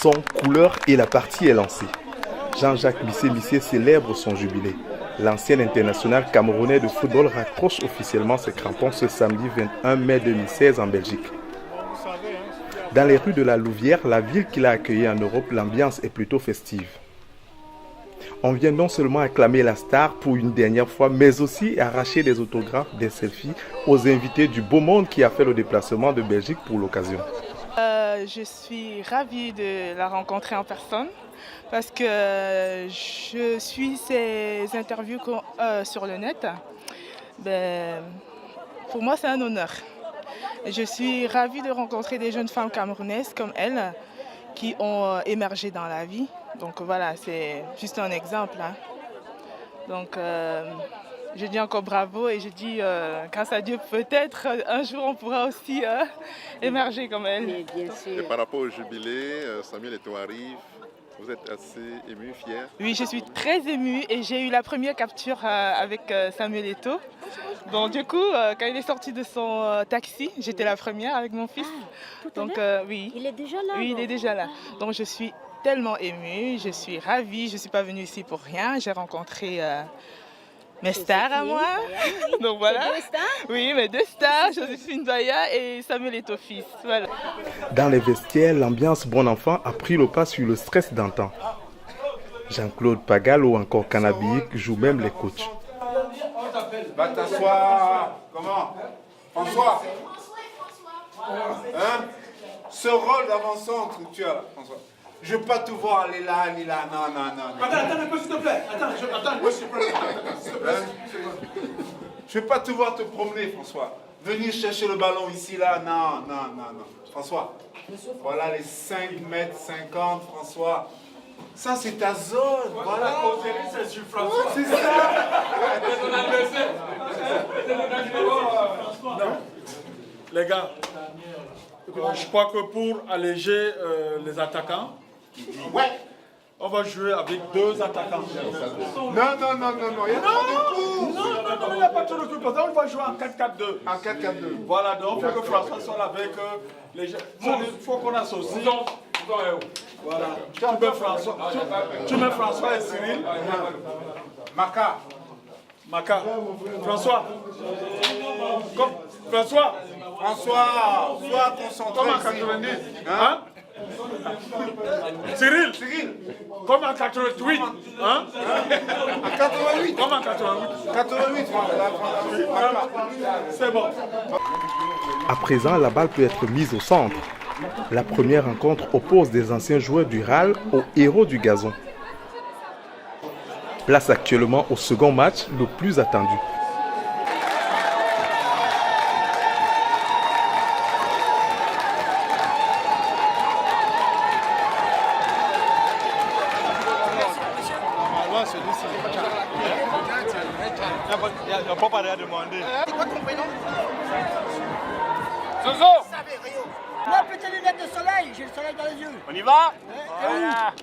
Son, couleur et la partie est lancée. Jean-Jacques Missé célèbre son jubilé. L'ancien international camerounais de football raccroche officiellement ses crampons ce samedi 21 mai 2016 en Belgique. Dans les rues de la Louvière, la ville qui l'a accueilli en Europe, l'ambiance est plutôt festive. On vient non seulement acclamer la star pour une dernière fois, mais aussi arracher des autographes, des selfies aux invités du beau monde qui a fait le déplacement de Belgique pour l'occasion. Je suis ravie de la rencontrer en personne parce que je suis ses interviews sur le net. Pour moi, c'est un honneur. Je suis ravie de rencontrer des jeunes femmes camerounaises comme elle qui ont émergé dans la vie. Donc voilà, c'est juste un exemple. Donc je dis encore bravo et je dis grâce à Dieu, peut-être un jour on pourra aussi émerger comme elle. Et par rapport au jubilé, Samuel Eto'o arrive. Vous êtes assez ému, fier? Oui, je suis très émue et j'ai eu la première capture avec Samuel Eto'o. Donc du coup, quand il est sorti de son taxi, j'étais la première avec mon fils. Donc oui. Il est déjà là? Oui, il est déjà là. Donc je suis tellement émue, je suis ravie. Je ne suis pas venue ici pour rien. J'ai rencontré mes stars à moi. Donc voilà. Deux stars? Oui, mes deux stars, Joséphine Baya et Samuel Eto'o fils. Voilà. Dans les vestiaires, l'ambiance bon enfant a pris le pas sur le stress d'antan. Jean-Claude Pagal ou encore Canabique jouent même les coachs. Va t'asseoir. Comment? François? Hein? Ce rôle d'avant-centre que tu as, François. Je ne veux pas te voir aller là, aller là. Non. Attends un peu, s'il te plaît. Attends un peu, s'il te plaît. Je ne veux pas te voir te promener, François. Venir chercher le ballon ici, là. Non. François, voilà les 5 mètres 50, François. Ça, c'est ta zone. Voilà. C'est sur François. C'est ça. C'est ton adversaire. Non. Les gars, je crois que pour alléger les attaquants, Ouais. on va jouer avec 2 attaquants. Non. Il n'y a pas de coup. Non, il n'y a pas trop de coup. On va jouer en 4-4-2. En 4-4-2. Voilà, donc il faut que François soit là avec les gens. Il faut qu'on associe. Voilà. Tu mets François et Cyril. Maka. François. François. Sois concentré. Comme en 90. Hein? Cyril. Comme en 88. Hein? En 88. Comme en 88. 88, C'est bon. À présent, la balle peut être mise au centre. La première rencontre oppose des anciens joueurs du RAL aux héros du gazon. Place actuellement au second match, le plus attendu. Il n'y a pas à demander. C'est quoi ton prénom? Zozo! Moi, petite lunette de soleil, j'ai le soleil dans les yeux. On y va? Voilà.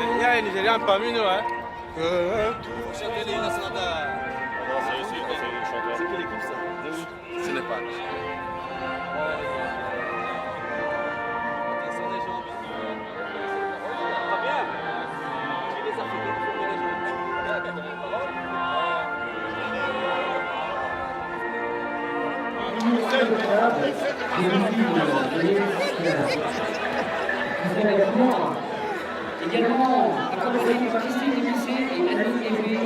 Il y a un Nigérian parmi nous, hein? C'est quelle équipe ça? Ce n'est pas. Également accompagné par Christine Missé et Annie Hervé.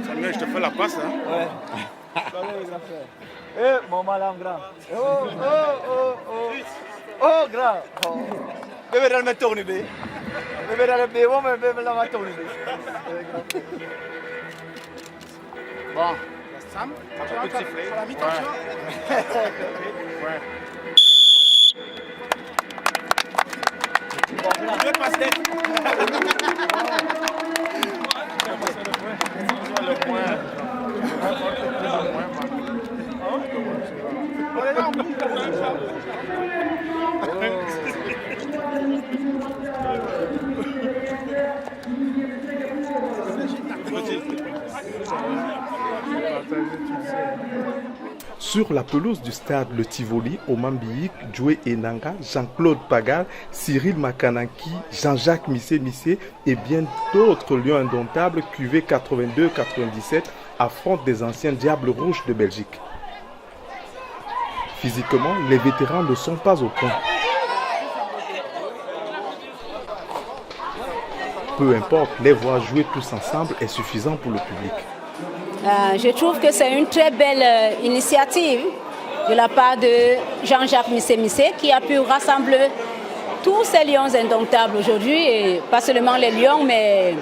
Samuel, je te fais la passe, hein? Ouais. Eh, mon malin grand. Oh, grand. Bébé dans le tourne, bébé. Bébé dans le bébé, mais bébé dans le tourne. Bon. Sam, Un peu de sifflet. À la mi-temps, tu vois. Ouais. deux passes tête. Le point. On est là, on bouge. Sur la pelouse du stade Le Tivoli, Oman Biyik, Djoué Enanga, Jean-Claude Pagal, Cyril Makanaki, Jean-Jacques Missé et bien d'autres lions indomptables QV 82-97 affrontent des anciens Diables Rouges de Belgique. Physiquement, les vétérans ne sont pas au point. Peu importe, les voir jouer tous ensemble est suffisant pour le public. Je trouve que c'est une très belle initiative de la part de Jean-Jacques Missé qui a pu rassembler tous ces lions indomptables aujourd'hui, et pas seulement les lions, mais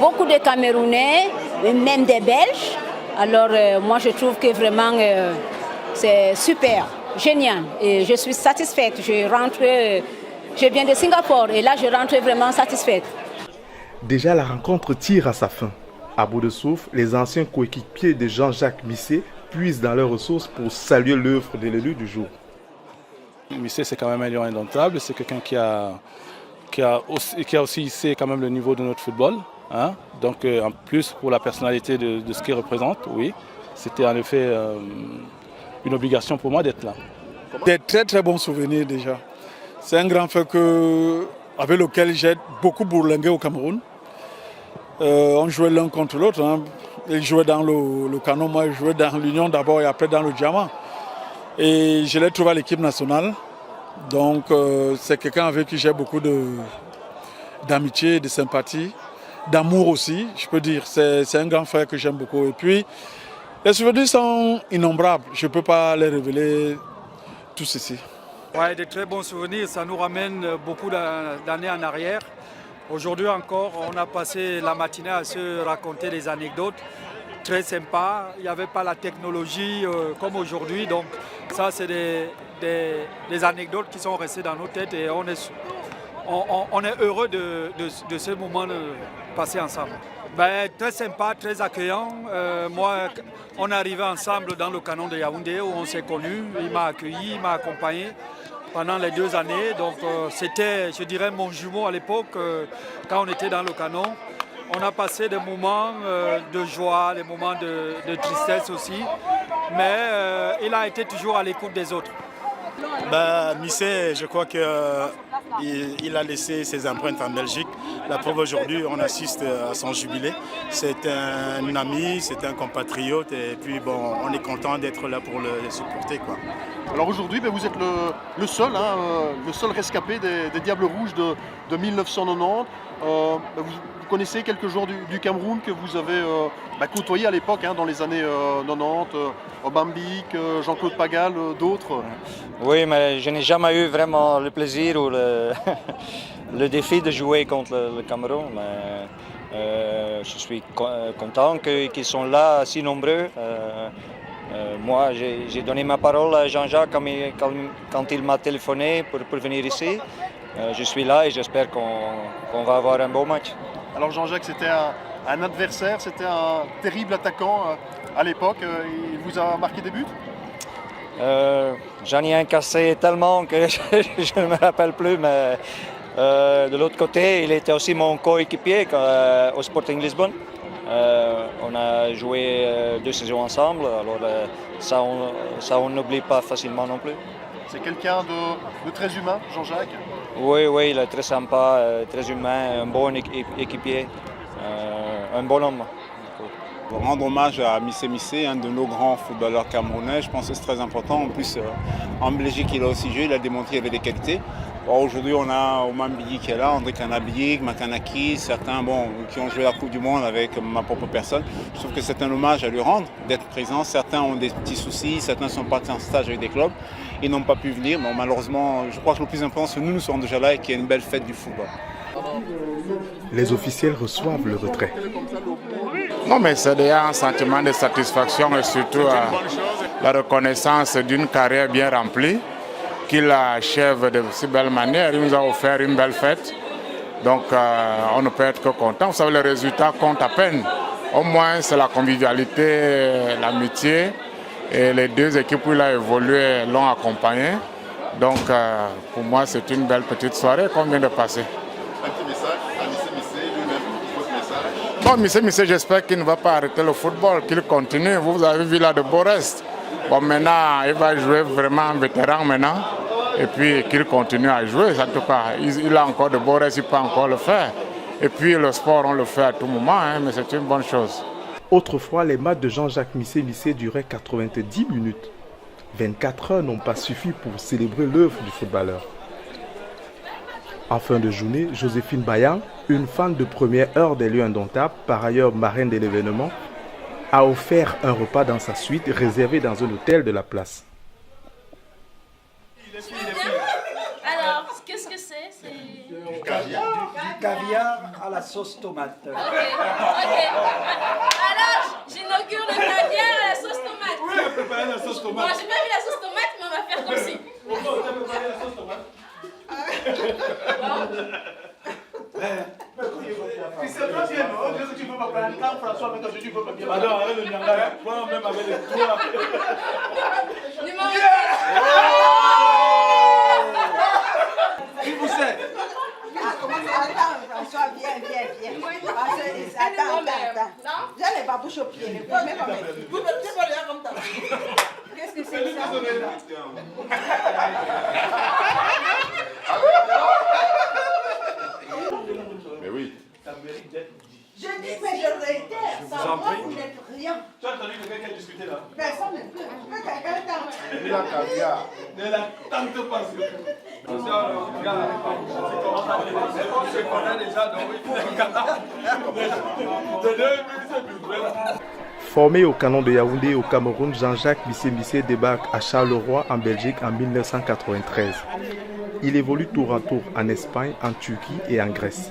beaucoup de Camerounais, et même des Belges. Alors moi je trouve que vraiment c'est super, génial, et je suis satisfaite. Je viens de Singapour et là je rentre vraiment satisfaite. Déjà la rencontre tire à sa fin. À bout de souffle, les anciens coéquipiers de Jean-Jacques Missé puisent dans leurs ressources pour saluer l'œuvre de l'élu du jour. Missé, c'est quand même un lion indomptable, c'est quelqu'un qui a aussi hissé quand même le niveau de notre football. Hein. Donc en plus pour la personnalité de ce qu'il représente, oui, c'était en effet une obligation pour moi d'être là. Des très très bons souvenirs déjà. C'est un grand frère avec lequel j'ai beaucoup bourlingué au Cameroun. On jouait l'un contre l'autre. Hein. Il jouait dans le canon, moi je jouais dans l'Union d'abord et après dans le Diamant. Et je l'ai trouvé à l'équipe nationale. Donc c'est quelqu'un avec qui j'ai beaucoup d'amitié, de sympathie, d'amour aussi, je peux dire. C'est un grand frère que j'aime beaucoup. Et puis, les souvenirs sont innombrables. Je ne peux pas les révéler tous ici. Ouais, des très bons souvenirs. Ça nous ramène beaucoup d'années en arrière. Aujourd'hui encore, on a passé la matinée à se raconter des anecdotes très sympas. Il n'y avait pas la technologie comme aujourd'hui. Donc ça, c'est des anecdotes qui sont restées dans nos têtes et on est heureux de ce moment passé ensemble. Ben, très sympa, très accueillant. Moi, on est arrivé ensemble dans le canon de Yaoundé où on s'est connus. Il m'a accueilli, il m'a accompagné pendant les 2 années. Donc c'était, je dirais, mon jumeau à l'époque quand on était dans le canon. On a passé des moments de joie, des moments de tristesse aussi. Mais il a été toujours à l'écoute des autres. Ben, Missé, je crois qu'il a laissé ses empreintes en Belgique. La preuve aujourd'hui, on assiste à son jubilé. C'est un ami, c'est un compatriote et puis bon, on est content d'être là pour le supporter, quoi. Alors aujourd'hui, vous êtes le seul rescapé des Diables Rouges de 1990. Vous connaissez quelques joueurs du Cameroun que vous avez côtoyés à l'époque, dans les années 90, Bambik, Jean-Claude Pagal, d'autres. Oui, mais je n'ai jamais eu vraiment le plaisir ou le défi de jouer contre le Cameroun. Mais, je suis content qu'ils sont là, si nombreux. Moi, j'ai donné ma parole à Jean-Jacques quand il m'a téléphoné pour venir ici. Je suis là et j'espère qu'on va avoir un beau match. Alors Jean-Jacques, c'était un adversaire, c'était un terrible attaquant à l'époque. Il vous a marqué des buts? J'en ai encaissé tellement que je ne me rappelle plus, mais de l'autre côté, il était aussi mon coéquipier au Sporting Lisbonne. On a joué 2 saisons ensemble, alors ça on n'oublie pas facilement non plus. C'est quelqu'un de très humain, Jean-Jacques? Oui, il est très sympa, très humain, un bon équipier, un bon homme. Pour rendre hommage à Missé, un de nos grands footballeurs camerounais, je pense que c'est très important. En plus, en Belgique, il a aussi joué, il a démontré qu'il avait des qualités. Aujourd'hui, on a Oman Biyik qui est là, André Kanabiyik, Makanaki, certains qui ont joué la Coupe du Monde avec ma propre personne. Je trouve que c'est un hommage à lui rendre, d'être présent. Certains ont des petits soucis, certains sont partis en stage avec des clubs. Ils n'ont pas pu venir. Bon, malheureusement, je crois que le plus important, c'est que nous sommes déjà là et qu'il y a une belle fête du football. Les officiels reçoivent le retrait. Non, mais c'est déjà un sentiment de satisfaction et surtout la reconnaissance d'une carrière bien remplie qu'il achève de si belle manière. Il nous a offert une belle fête. Donc on ne peut être que content. Vous savez, les résultats comptent à peine. Au moins, c'est la convivialité, l'amitié. Et les deux équipes où il a évolué l'ont accompagné. Donc pour moi, c'est une belle petite soirée qu'on vient de passer. Un petit message à Missé lui-même, votre message. Bon, Missé, j'espère qu'il ne va pas arrêter le football, qu'il continue. Vous avez vu là de beaux restes. Bon, maintenant, il va jouer vraiment en vétéran maintenant. Et puis qu'il continue à jouer. En tout cas, il a encore de beaux restes, il peut encore le faire. Et puis le sport, on le fait à tout moment, hein, mais c'est une bonne chose. Autrefois, les matchs de Jean-Jacques Missé duraient 90 minutes. 24 heures n'ont pas suffi pour célébrer l'œuvre du footballeur. En fin de journée, Joséphine Bayan, une fan de première heure des lieux indomptables, par ailleurs marraine de l'événement, a offert un repas dans sa suite réservé dans un hôtel de la place. Alors, qu'est-ce que c'est? Du caviar à la sauce tomate. Ok. Alors, j'inaugure le caviar à la sauce tomate. Oui, on a préparé la sauce tomate. Bon, j'ai pas vu la sauce tomate, mais on va faire comme si. On a préparé la sauce tomate. Tu sais pas bien, non? Je sais que tu veux pas prendre un temps, François, mais quand je dis veux pas bien. Alors, arrête le nyanga, toi même avec les trois. Qui vous sait? Attends, François, viens. Attends. Je n'ai pas bouche au pied. Tu peux regarder comme ça. Qu'est-ce que c'est ça? Mais oui. Je dis, mais je réitère, sans moi, vous n'êtes rien. Tu as entendu quelqu'un qui a discuté là? Personne ne peut. Quelqu'un tente. Il a caviar. Ne la tente pas, s'il vous plaît. On se connaît déjà, donc il faut Formé au canon de Yaoundé au Cameroun, Jean-Jacques Missé débarque à Charleroi en Belgique en 1993. Il évolue tour à tour en Espagne, en Turquie et en Grèce.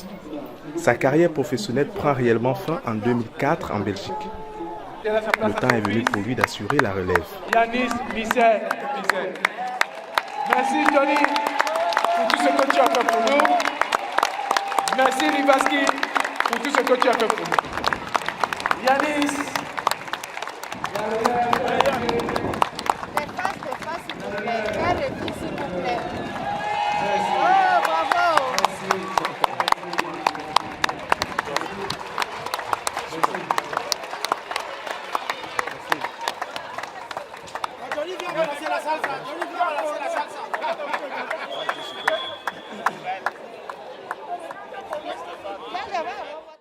Sa carrière professionnelle prend réellement fin en 2004 en Belgique. Le temps est venu pour lui d'assurer la relève. Yanis Missé. Merci Johnny pour tout ce que tu as fait pour nous. Merci Libaski pour tout ce que tu as fait pour nous. Yanis. Johnny, viens ramasser la salsa.